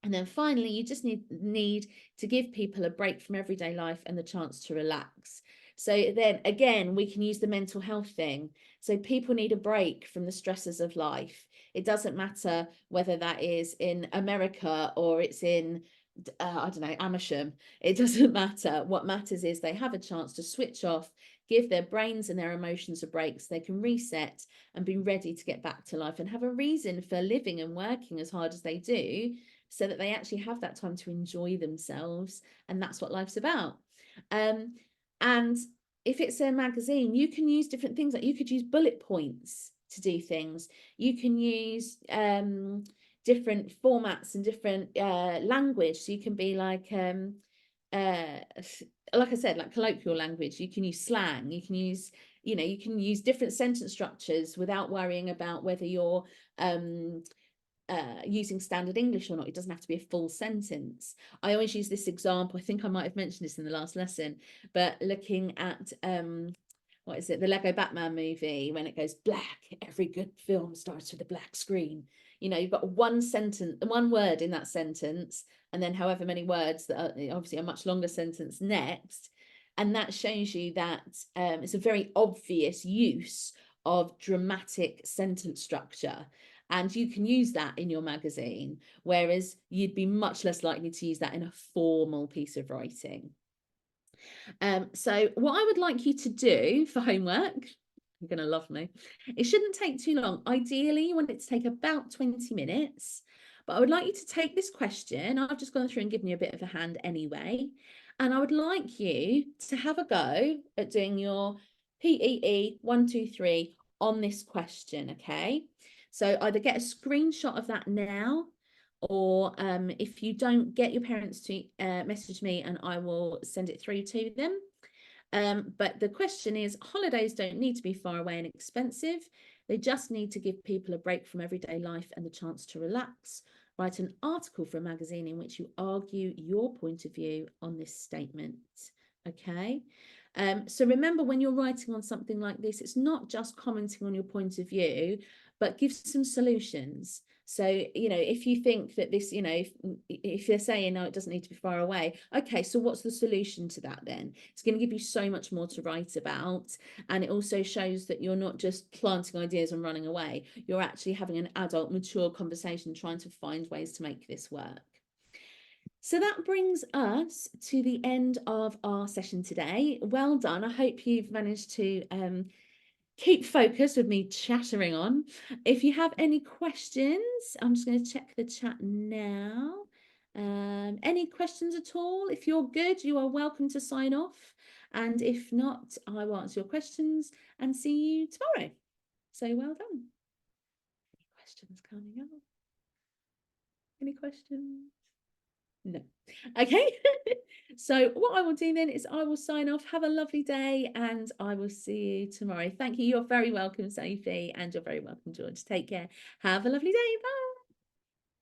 And then finally, you just need to give people a break from everyday life and the chance to relax. So then again, we can use the mental health thing. So people need a break from the stresses of life. It doesn't matter whether that is in America or it's in I don't know, Amersham. It doesn't matter. What matters is they have a chance to switch off, give their brains and their emotions a break so they can reset and be ready to get back to life and have a reason for living and working as hard as they do, so that they actually have that time to enjoy themselves. And that's what life's about. And if it's a magazine, you can use different things. Like you could use bullet points to do things. You can use different formats and different language. So you can be like I said, like colloquial language. You can use slang. You can use, you can use different sentence structures without worrying about whether you're using standard English or not. It doesn't have to be a full sentence. I always use this example. I think I might have mentioned this in the last lesson, but looking at what is it, the Lego Batman movie, when it goes black, every good film starts with a black screen. You've got one sentence, one word in that sentence, and then however many words that are obviously a much longer sentence next. And that shows you that it's a very obvious use of dramatic sentence structure. And you can use that in your magazine, whereas you'd be much less likely to use that in a formal piece of writing. So what I would like you to do for homework, you're going to love me, it shouldn't take too long. Ideally, you want it to take about 20 minutes, but I would like you to take this question. I've just gone through and given you a bit of a hand anyway. And I would like you to have a go at doing your PEE 1, 2, 3 on this question, okay? So either get a screenshot of that now, or if you don't, get your parents to message me and I will send it through to them. But the question is, holidays don't need to be far away and expensive. They just need to give people a break from everyday life and the chance to relax. Write an article for a magazine in which you argue your point of view on this statement. Okay. So remember, when you're writing on something like this, it's not just commenting on your point of view, but give some solutions. So, if you think that this, if they're saying, no, it doesn't need to be far away. Okay, so what's the solution to that then? It's going to give you so much more to write about. And it also shows that you're not just planting ideas and running away. You're actually having an adult, mature conversation, trying to find ways to make this work. So that brings us to the end of our session today. Well done. I hope you've managed to keep focused with me chattering on. If you have any questions, I'm just going to check the chat now. Any questions at all? If you're good, you are welcome to sign off. And if not, I will answer your questions and see you tomorrow. So well done. Any questions coming up? Any questions? No. Okay. So what I will do then is I will sign off. Have a lovely day and I will see you tomorrow. Thank you. You're very welcome, Sophie, and you're very welcome, George. Take care. Have a lovely day. Bye.